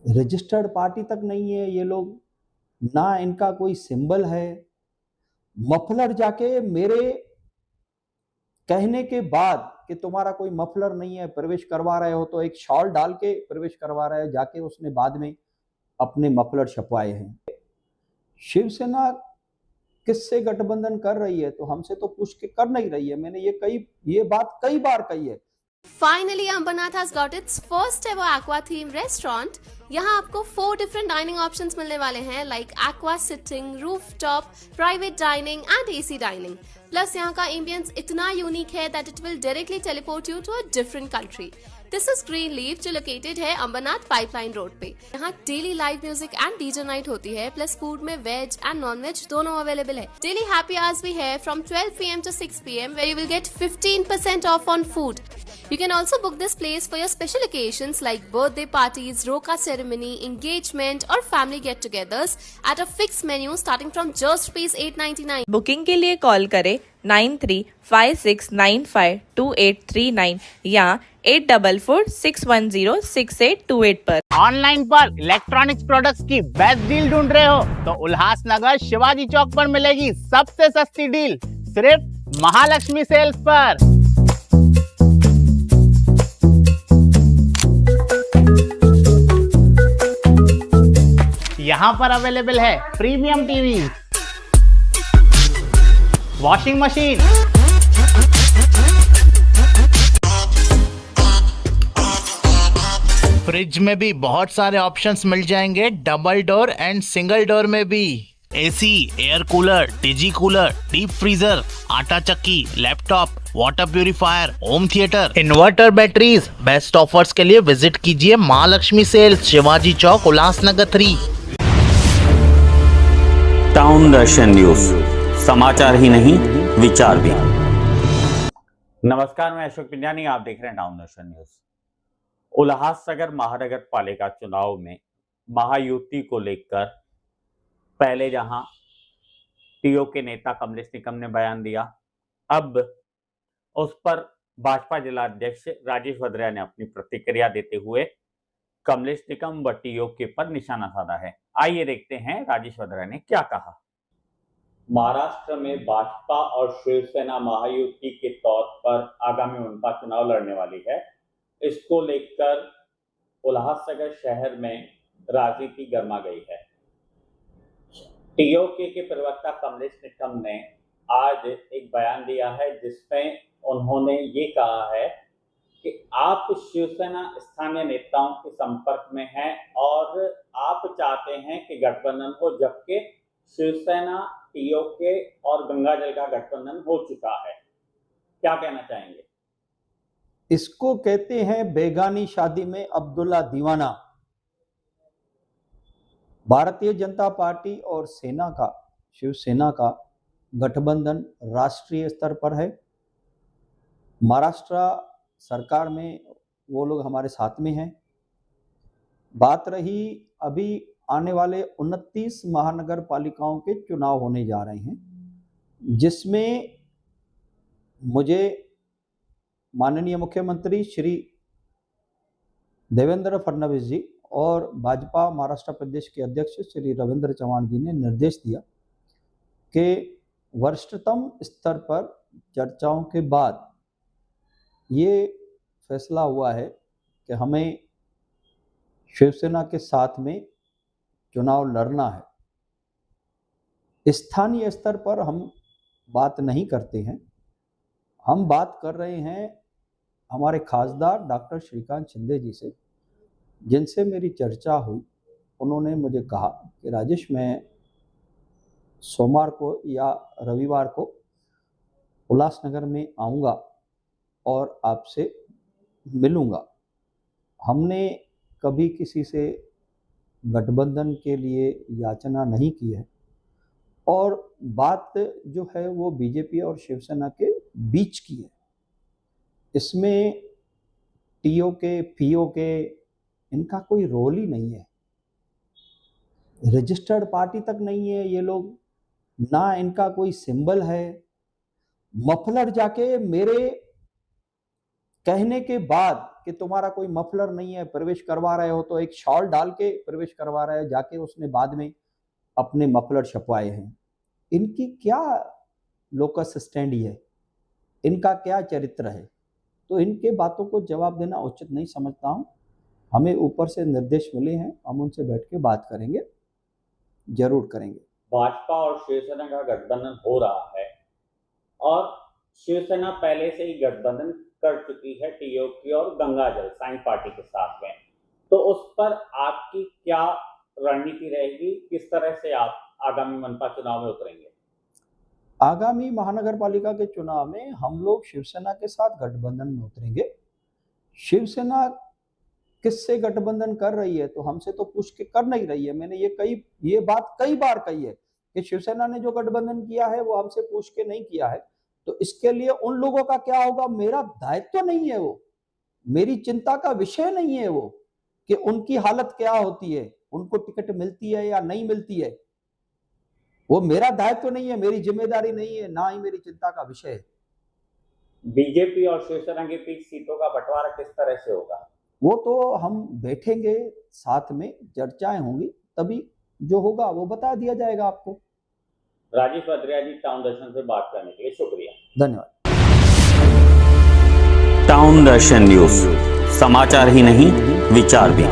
Registered party तक नहीं है ये लोग, ना इनका कोई सिंबल है। मफलर जाके मेरे कहने के बाद कि तुम्हारा कोई मफलर नहीं है, प्रवेश करवा रहे हो तो एक शॉल डाल के प्रवेश करवा रहे हो, जाके उसने बाद में अपने मफलर छपवाए हैं। शिवसेना किससे गठबंधन कर रही है तो हमसे तो पूछ के कर नहीं रही है। मैंने ये बात कई बार कही है। Finally, Ambernath has got its first ever aqua themed restaurant. यहाँ आपको 4 different dining options मिलने वाले हैं like aqua sitting, rooftop, private dining and AC dining. Plus यहाँ का ambience इतना unique है that it will directly teleport you to a different country. This is Greenleaf जो located है अंबरनाथ पाइपलाइन रोड पे। यहाँ daily live music and DJ night होती है, प्लस फूड में वेज एंड नॉन वेज दोनों अवेलेबल है। डेली हैप्पी आवर्स भी है from 12 PM to 6 PM where you will get 15% off on food. You can also book this place for your special occasions like birthday parties, roka ceremony, engagement or family get-togethers at a fixed menu starting from just ₹899. Booking के लिए call करें 9356952839 या 8446106828 पर। Online पर electronics products की best deal ढूंढ रहे हो तो उल्लासनगर शिवाजी चौक पर मिलेगी सबसे सस्ती डील, सिर्फ महालक्ष्मी सेल्स पर। यहाँ पर अवेलेबल है premium TV, washing machine, fridge में भी बहुत सारे ऑप्शंस मिल जाएंगे, double door and single door में भी। एसी, एयर कूलर, डिजी कूलर, डीप फ्रीजर, आटा चक्की, laptop, water purifier, home theatre, inverter, batteries. Best offers के लिए विजिट कीजिए महालक्ष्मी सेल्स, शिवाजी चौक, उल्लासनगर 3। टाउन दर्शन न्यूज, समाचार ही नहीं विचार भी। नमस्कार, मैं अशोक पिंजानी, आप देख रहे हैं टाउन दर्शन न्यूज। उल्लासनगर महानगर पालिका चुनाव में महायुति को लेकर पहले जहां टीओ के नेता कमलेश निकम ने बयान दिया, अब उस पर भाजपा जिला अध्यक्ष राजेश वद्रा ने अपनी प्रतिक्रिया देते हुए कमलेश निकम व टीओ के पर निशाना साधा है। आइए देखते हैं राजेश वद्रा ने क्या कहा। महाराष्ट्र में भाजपा और शिवसेना महायुति के तौर पर आगामी उनका चुनाव लड़ने वाली है। इसको लेकर उल्लासनगर शहर में राजनीति गर्मा गई है। टीओके के प्रवक्ता कमलेश निकम ने आज एक बयान दिया है जिसमें उन्होंने ये कहा है कि आप शिवसेना स्थानीय नेताओं के संपर्क में हैं और आप चाहते हैं कि गठबंधन हो, जबकि शिवसेना, टीओके और गंगाजल का गठबंधन हो चुका है। क्या कहना चाहेंगे? इसको कहते हैं बेगानी शादी में अब्दुल्ला दीवाना। भारतीय जनता पार्टी और सेना का, शिवसेना का गठबंधन राष्ट्रीय स्तर पर है। महाराष्ट्र सरकार में वो लोग हमारे साथ में हैं। बात रही अभी आने वाले 29 महानगर पालिकाओं के चुनाव होने जा रहे हैं, जिसमें मुझे माननीय मुख्यमंत्री श्री देवेंद्र फडणवीस जी और भाजपा महाराष्ट्र प्रदेश के अध्यक्ष श्री रविंद्र चव्हाण जी ने निर्देश दिया कि वरिष्ठतम स्तर पर चर्चाओं के बाद ये फैसला हुआ है कि हमें शिवसेना के साथ में चुनाव लड़ना है। स्थानीय स्तर पर हम बात नहीं करते हैं, हम बात कर रहे हैं हमारे खासदार डॉक्टर श्रीकांत शिंदे जी से, जिनसे मेरी चर्चा हुई। उन्होंने मुझे कहा कि राजेश, मैं सोमवार को या रविवार को उल्लासनगर में आऊँगा और आपसे मिलूँगा। हमने कभी किसी से गठबंधन के लिए याचना नहीं की है और बात जो है वो बीजेपी और शिवसेना के बीच की है। इसमें टीओ के, पीओ के, इनका कोई रोल ही नहीं है। रजिस्टर्ड पार्टी तक नहीं है ये लोग, ना इनका कोई सिंबल है। मफलर जाके मेरे कहने के बाद कि तुम्हारा कोई मफलर नहीं है, प्रवेश करवा रहे हो तो एक शॉल डाल के प्रवेश करवा रहे हो, जाके उसने बाद में अपने मफलर छपवाए हैं। इनकी क्या लोकस स्टैंडी है, इनका क्या चरित्र है? तो इनके बातों को जवाब देना उचित नहीं समझता हूँ। हमें ऊपर से निर्देश मिले हैं, हम उनसे बैठ के बात करेंगे, जरूर करेंगे। भाजपा और शिवसेना का गठबंधन हो रहा है और शिवसेना पहले से ही गठबंधन कर चुकी है टीओके और गंगा जल साई पार्टी के साथ में, तो उस पर आपकी क्या रणनीति रहेगी? किस तरह से आप आगामी मनपा चुनाव में उतरेंगे? आगामी महानगर पालिका के चुनाव में हम लोग शिवसेना के साथ गठबंधन में उतरेंगे। शिवसेना किससे गठबंधन कर रही है तो हमसे तो पूछ के कर नहीं रही है। मैंने ये बात कई बार कही है कि शिवसेना ने जो गठबंधन किया है वो हमसे पूछ के नहीं किया है। तो इसके लिए उन लोगों का क्या होगा, मेरा दायित्व नहीं है, वो मेरी चिंता का विषय नहीं है वो कि उनकी हालत क्या होती है, उनको टिकट मिलती है या नहीं मिलती है। वो मेरा दायित्व नहीं है, मेरी जिम्मेदारी नहीं है, ना ही मेरी चिंता का विषय है। बीजेपी और शिवसेना के बीच सीटों का बंटवारा किस तरह से होगा? वो तो हम बैठेंगे, साथ में चर्चाएं होंगी, तभी जो होगा वो बता दिया जाएगा आपको। राजेश भद्रिया जी, टाउन दर्शन से बात करने के लिए शुक्रिया। धन्यवाद। टाउन दर्शन न्यूज, समाचार ही नहीं विचार भी।